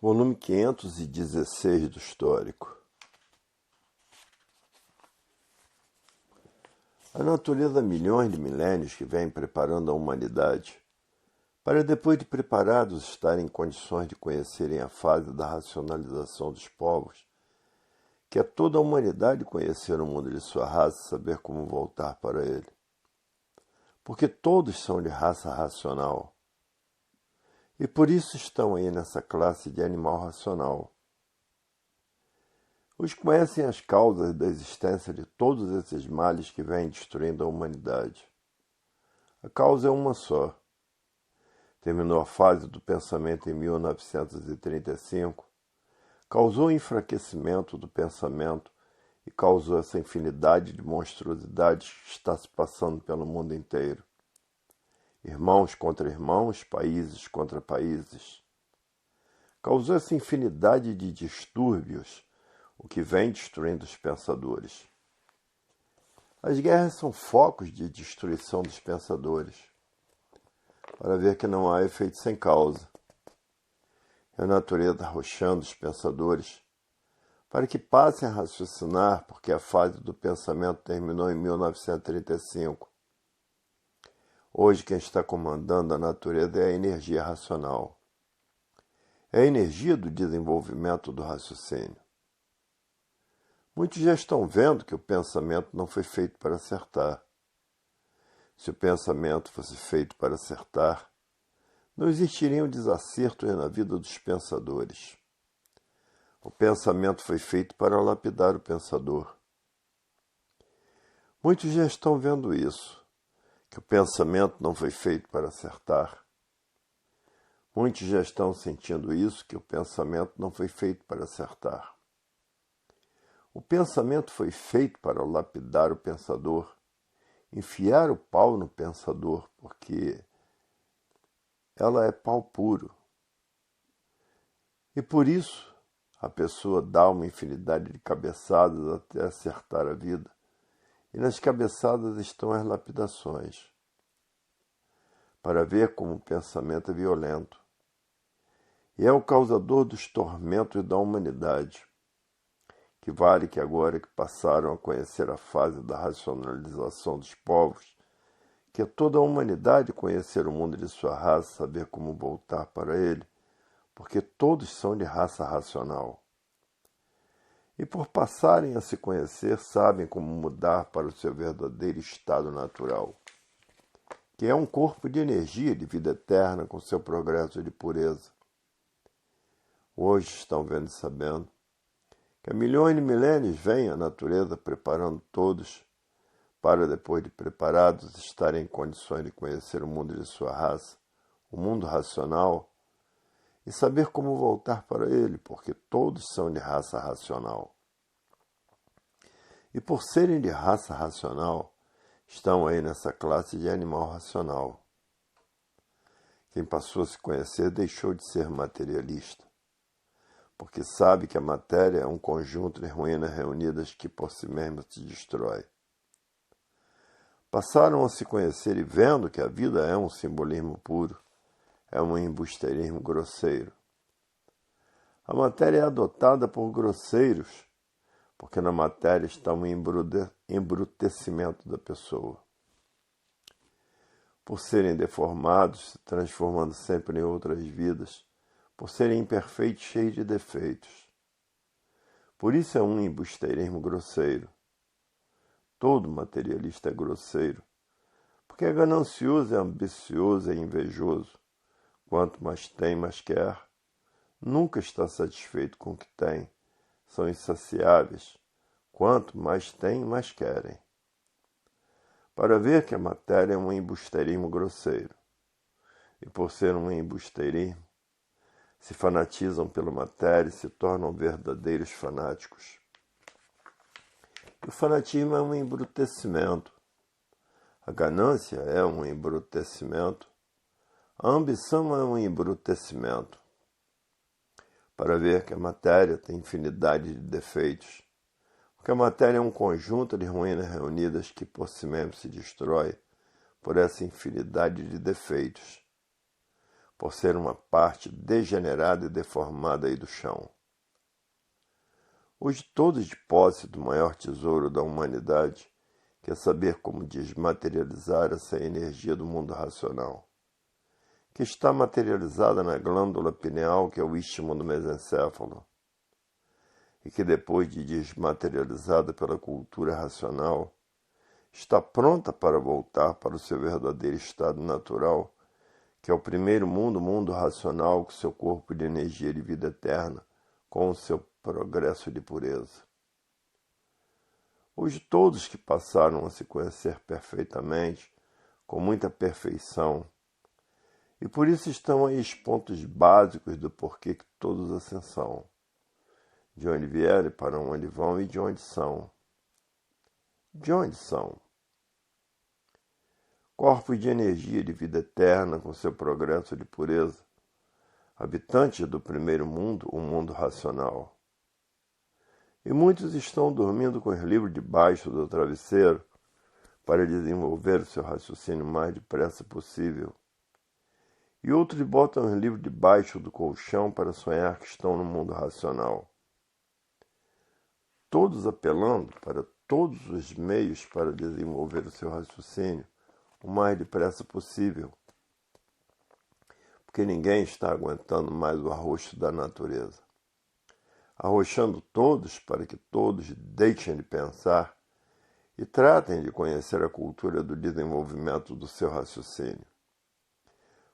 Volume 516 do Histórico. A natureza há milhões de milênios que vem preparando a humanidade para, depois de preparados, estarem em condições de conhecerem a fase da racionalização dos povos, que é toda a humanidade conhecer o mundo de sua raça e saber como voltar para ele. Porque todos são de raça racional. E por isso estão aí nessa classe de animal racional. Os que conhecem as causas da existência de todos esses males que vêm destruindo a humanidade. A causa é uma só. Terminou a fase do pensamento em 1935, causou o enfraquecimento do pensamento e causou essa infinidade de monstruosidades que está se passando pelo mundo inteiro. Irmãos contra irmãos, países contra países. Causou essa infinidade de distúrbios, o que vem destruindo os pensadores. As guerras são focos de destruição dos pensadores, para ver que não há efeito sem causa. É a natureza arrochando os pensadores, para que passem a raciocinar, porque a fase do pensamento terminou em 1935. Hoje quem está comandando a natureza é a energia racional. É a energia do desenvolvimento do raciocínio. Muitos já estão vendo que o pensamento não foi feito para acertar. Se o pensamento fosse feito para acertar, não existiriam desacertos na vida dos pensadores. O pensamento foi feito para lapidar o pensador. Muitos já estão vendo isso, que o pensamento não foi feito para acertar. Muitos já estão sentindo isso, que o pensamento não foi feito para acertar. O pensamento foi feito para lapidar o pensador, enfiar o pau no pensador, porque ela é pau puro. E por isso a pessoa dá uma infinidade de cabeçadas até acertar a vida, e nas cabeçadas estão as lapidações, para ver como o pensamento é violento. E é o causador dos tormentos da humanidade, que vale que agora que passaram a conhecer a fase da racionalização dos povos, que é toda a humanidade conhecer o mundo de sua raça, saber como voltar para ele, porque todos são de raça racional. E por passarem a se conhecer, sabem como mudar para o seu verdadeiro estado natural, que é um corpo de energia de vida eterna com seu progresso de pureza. Hoje estão vendo e sabendo que há milhões de milênios vem a natureza preparando todos para, depois de preparados, estarem em condições de conhecer o mundo de sua raça, o mundo racional, e saber como voltar para ele, porque todos são de raça racional. E por serem de raça racional, estão aí nessa classe de animal racional. Quem passou a se conhecer deixou de ser materialista, porque sabe que a matéria é um conjunto de ruínas reunidas que por si mesma se destrói. Passaram a se conhecer e vendo que a vida é um simbolismo puro, é um embusteirismo grosseiro. A matéria é adotada por grosseiros, porque na matéria está um embrutecimento da pessoa. Por serem deformados, se transformando sempre em outras vidas, por serem imperfeitos, cheios de defeitos. Por isso é um embusteirismo grosseiro. Todo materialista é grosseiro, porque é ganancioso, é ambicioso, é invejoso. Quanto mais tem, mais quer. Nunca está satisfeito com o que tem. São insaciáveis. Quanto mais têm, mais querem. Para ver que a matéria é um embusteirismo grosseiro. E por ser um embusteirismo, se fanatizam pela matéria e se tornam verdadeiros fanáticos. O fanatismo é um embrutecimento. A ganância é um embrutecimento. A ambição é um embrutecimento. Para ver que a matéria tem infinidade de defeitos. Porque a matéria é um conjunto de ruínas reunidas que por si mesmo se destrói por essa infinidade de defeitos. por ser uma parte degenerada e deformada aí do chão. Hoje todos de posse do maior tesouro da humanidade, que é saber como desmaterializar essa energia do mundo racional, que está materializada na glândula pineal, que é o istmo do mesencéfalo, e que depois de desmaterializada pela cultura racional, está pronta para voltar para o seu verdadeiro estado natural, que é o primeiro mundo, o mundo racional, com seu corpo de energia de vida eterna, com o seu progresso de pureza. Hoje todos que passaram a se conhecer perfeitamente, com muita perfeição, e por isso estão aí os pontos básicos do porquê que todos assim são, de onde vieram, para onde vão e de onde são. De onde são? Corpos de energia de vida eterna com seu progresso de pureza, habitantes do primeiro mundo, o mundo racional. E muitos estão dormindo com os livros debaixo do travesseiro para desenvolver o seu raciocínio o mais depressa possível. E outros botam os livros debaixo do colchão para sonhar que estão no mundo racional. Todos apelando para todos os meios para desenvolver o seu raciocínio o mais depressa possível, porque ninguém está aguentando mais o arroxo da natureza. Arrochando todos para que todos deixem de pensar e tratem de conhecer a cultura do desenvolvimento do seu raciocínio.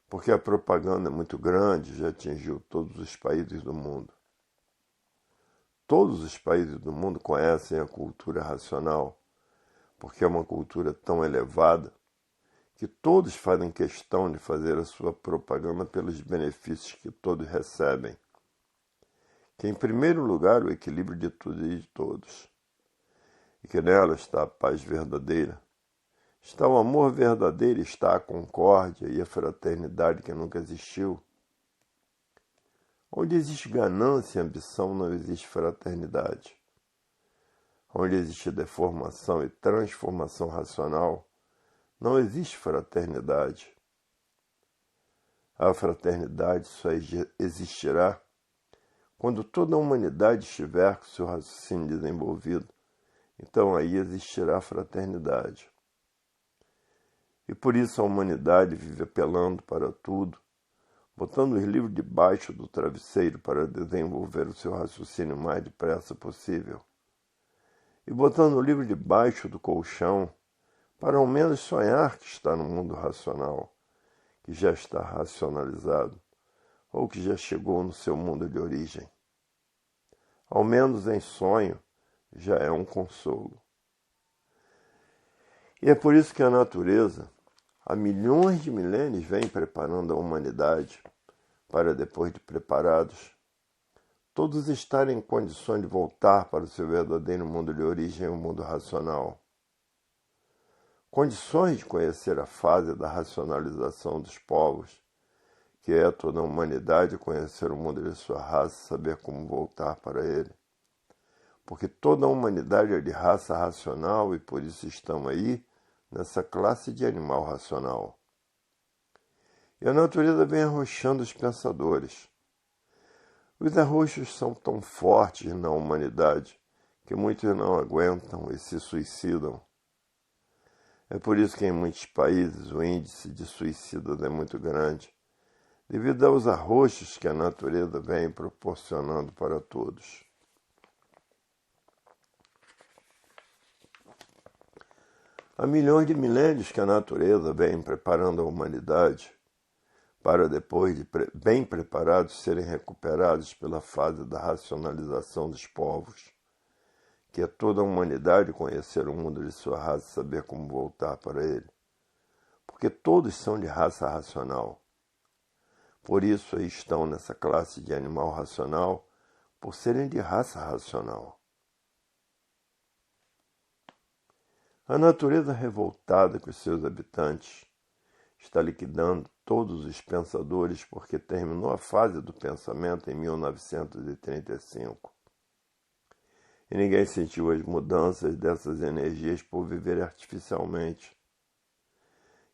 Porque a propaganda é muito grande, já atingiu todos os países do mundo. Todos os países do mundo conhecem a cultura racional, porque é uma cultura tão elevada que todos fazem questão de fazer a sua propaganda pelos benefícios que todos recebem. Que em primeiro lugar o equilíbrio de tudo e de todos, e que nela está a paz verdadeira, está o amor verdadeiro, está a concórdia e a fraternidade que nunca existiu. Onde existe ganância e ambição, não existe fraternidade. Onde existe deformação e transformação racional, não existe fraternidade. A fraternidade só existirá quando toda a humanidade estiver com seu raciocínio desenvolvido. Então aí existirá fraternidade. E por isso a humanidade vive apelando para tudo, botando os livros debaixo do travesseiro para desenvolver o seu raciocínio o mais depressa possível, e botando o livro debaixo do colchão para ao menos sonhar que está no mundo racional, que já está racionalizado, ou que já chegou no seu mundo de origem. Ao menos em sonho já é um consolo. E é por isso que a natureza, há milhões de milênios, vem preparando a humanidade para, depois de preparados, todos estarem em condições de voltar para o seu verdadeiro mundo de origem, o mundo racional. Condições de conhecer a fase da racionalização dos povos, que é toda a humanidade conhecer o mundo de sua raça e saber como voltar para ele. Porque toda a humanidade é de raça racional e por isso estão aí nessa classe de animal racional. E a natureza vem arrochando os pensadores. Os arroxos são tão fortes na humanidade que muitos não aguentam e se suicidam. É por isso que em muitos países o índice de suicidas é muito grande, devido aos arroxos que a natureza vem proporcionando para todos. Há milhões de milênios que a natureza vem preparando a humanidade para, depois de bem preparados, serem recuperados pela fase da racionalização dos povos, que é toda a humanidade conhecer o mundo de sua raça e saber como voltar para ele. Porque todos são de raça racional. Por isso aí estão nessa classe de animal racional, por serem de raça racional. A natureza revoltada com os seus habitantes está liquidando todos os pensadores porque terminou a fase do pensamento em 1935. E ninguém sentiu as mudanças dessas energias por viver artificialmente.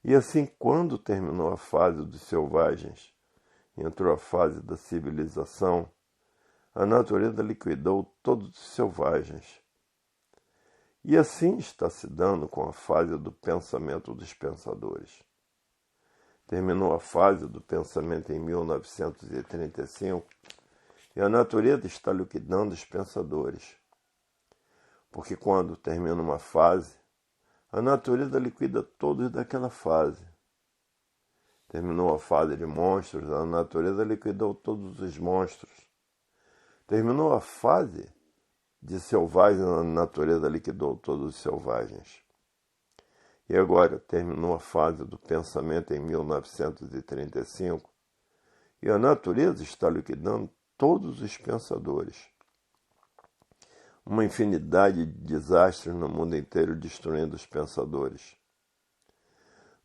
E assim, quando terminou a fase dos selvagens, entrou a fase da civilização, a natureza liquidou todos os selvagens. E assim está se dando com a fase do pensamento dos pensadores. Terminou a fase do pensamento em 1935 e a natureza está liquidando os pensadores. Porque quando termina uma fase, a natureza liquida todos daquela fase. Terminou a fase de monstros, a natureza liquidou todos os monstros. Terminou a fase de selvagens, a natureza liquidou todos os selvagens. E agora terminou a fase do pensamento em 1935 e a natureza está liquidando todos os pensadores. Uma infinidade de desastres no mundo inteiro destruindo os pensadores.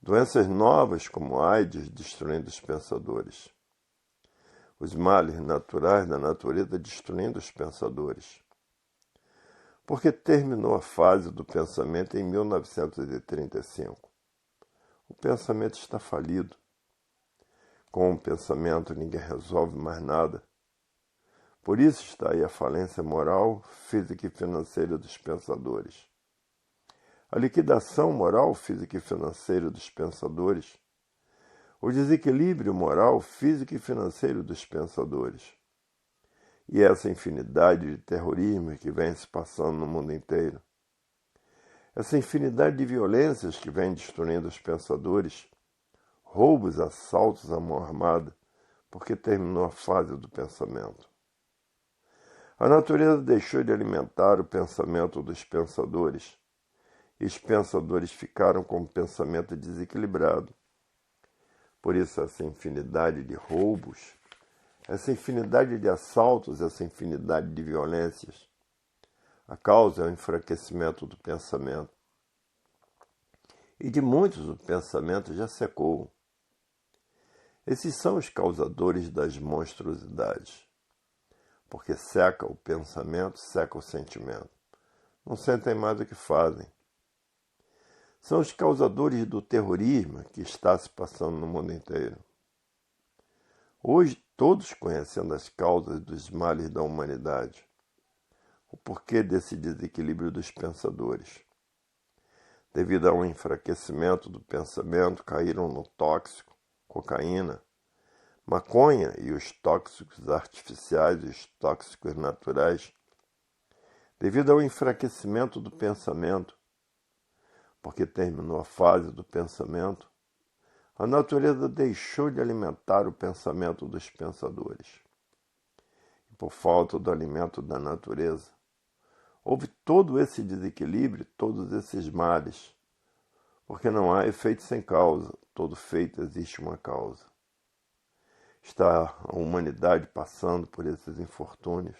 Doenças novas como AIDS destruindo os pensadores. Os males naturais da natureza destruindo os pensadores. Porque terminou a fase do pensamento em 1935. O pensamento está falido. Com o pensamento ninguém resolve mais nada. Por isso está aí a falência moral, física e financeira dos pensadores. A liquidação moral, física e financeira dos pensadores. O desequilíbrio moral, físico e financeiro dos pensadores. E essa infinidade de terrorismo que vem se passando no mundo inteiro. Essa infinidade de violências que vem destruindo os pensadores, roubos, assaltos à mão armada, porque terminou a fase do pensamento. A natureza deixou de alimentar o pensamento dos pensadores, e os pensadores ficaram com o pensamento desequilibrado. Por isso essa infinidade de roubos, essa infinidade de assaltos, essa infinidade de violências. A causa é o enfraquecimento do pensamento. E de muitos o pensamento já secou. Esses são os causadores das monstruosidades. Porque seca o pensamento, seca o sentimento. Não sentem mais o que fazem. São os causadores do terrorismo que está se passando no mundo inteiro. Hoje, todos conhecendo as causas dos males da humanidade, o porquê desse desequilíbrio dos pensadores. Devido ao enfraquecimento do pensamento, caíram no tóxico, cocaína, maconha e os tóxicos artificiais e os tóxicos naturais. Devido ao enfraquecimento do pensamento, porque terminou a fase do pensamento, a natureza deixou de alimentar o pensamento dos pensadores. E por falta do alimento da natureza, houve todo esse desequilíbrio, todos esses males, porque não há efeito sem causa, todo feito existe uma causa. Está a humanidade passando por esses infortúnios,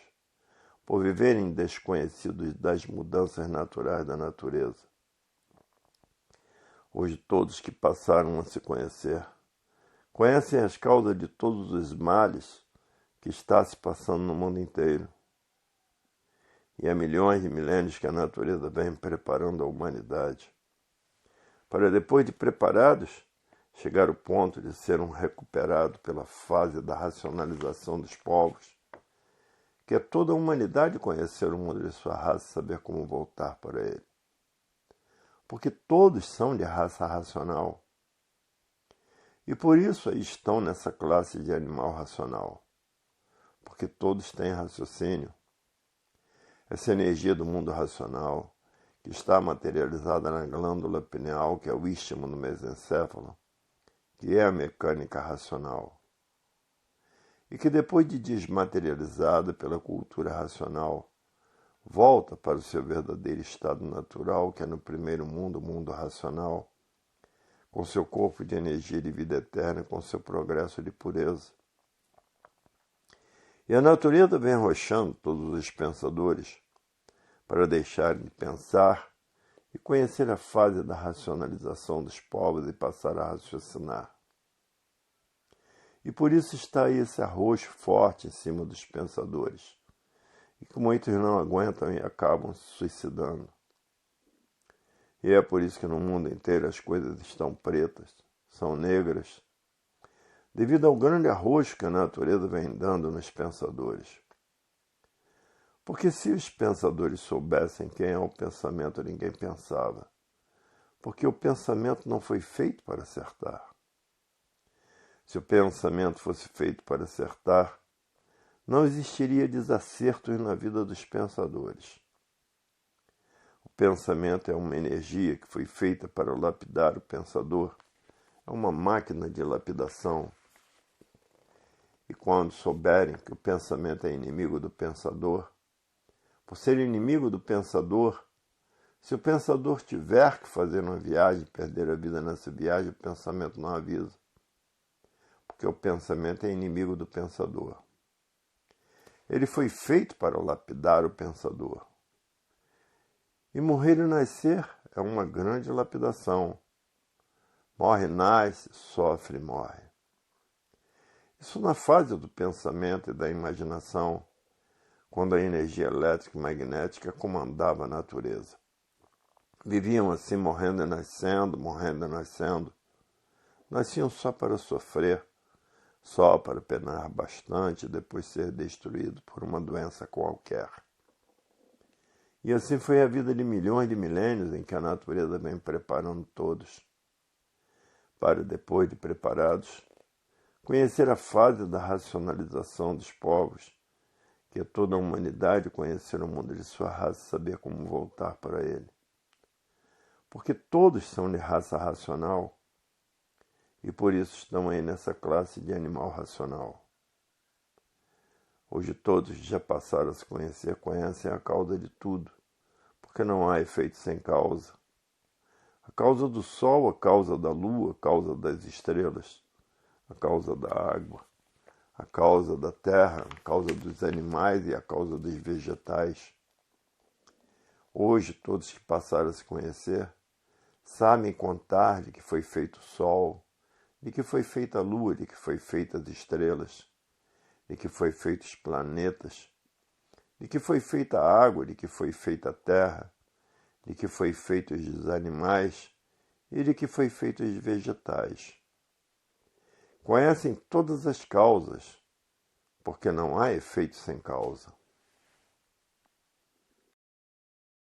por viverem desconhecidos das mudanças naturais da natureza. Hoje todos que passaram a se conhecer, conhecem as causas de todos os males que está se passando no mundo inteiro. E há milhões de milênios que a natureza vem preparando a humanidade, para depois de preparados, chegar ao ponto de serem recuperados pela fase da racionalização dos povos, que é toda a humanidade conhecer o mundo de sua raça e saber como voltar para ele. Porque todos são de raça racional. E por isso aí estão nessa classe de animal racional. Porque todos têm raciocínio. Essa energia do mundo racional, que está materializada na glândula pineal, que é o istmo do mesencéfalo, que é a mecânica racional. E que depois de desmaterializada pela cultura racional, volta para o seu verdadeiro estado natural, que é no primeiro mundo, o mundo racional, com seu corpo de energia de vida eterna, com seu progresso de pureza. E a natureza vem arrochando todos os pensadores para deixarem de pensar e conhecer a fase da racionalização dos povos e passar a raciocinar. E por isso está aí esse arroxo forte em cima dos pensadores, e que muitos não aguentam e acabam se suicidando. E é por isso que no mundo inteiro as coisas estão pretas, são negras. devido ao grande arrojo que a natureza vem dando nos pensadores. Porque se os pensadores soubessem quem é o pensamento, ninguém pensava. Porque o pensamento não foi feito para acertar. Se o pensamento fosse feito para acertar, não existiria desacertos na vida dos pensadores. O pensamento é uma energia que foi feita para lapidar o pensador. É uma máquina de lapidação. E quando souberem que o pensamento é inimigo do pensador, por ser inimigo do pensador, se o pensador tiver que fazer uma viagem e perder a vida nessa viagem, o pensamento não avisa. Porque o pensamento é inimigo do pensador. Ele foi feito para lapidar o pensador. E morrer e nascer é uma grande lapidação. Morre, nasce, sofre e morre. Isso na fase do pensamento e da imaginação, quando a energia elétrica e magnética comandava a natureza. Viviam assim, morrendo e nascendo, morrendo e nascendo. Nasciam só para sofrer, só para penar bastante e depois ser destruído por uma doença qualquer. E assim foi a vida de milhões de milênios em que a natureza vem preparando todos, para depois de preparados, conhecer a fase da racionalização dos povos, que é toda a humanidade conhecer o mundo de sua raça e saber como voltar para ele. Porque todos são de raça racional e por isso estão aí nessa classe de animal racional. Hoje todos já passaram a se conhecer, conhecem a causa de tudo, porque não há efeito sem causa. A causa do sol, a causa da lua, a causa das estrelas, a causa da água, a causa da terra, a causa dos animais e a causa dos vegetais. Hoje todos que passaram a se conhecer sabem contar de que foi feito o sol, de que foi feita a lua, de que foi feita as estrelas, de que foi feitos os planetas, de que foi feita a água, de que foi feita a terra, de que foi feitos os animais e de que foi feitos os vegetais. Conhecem todas as causas, porque não há efeito sem causa.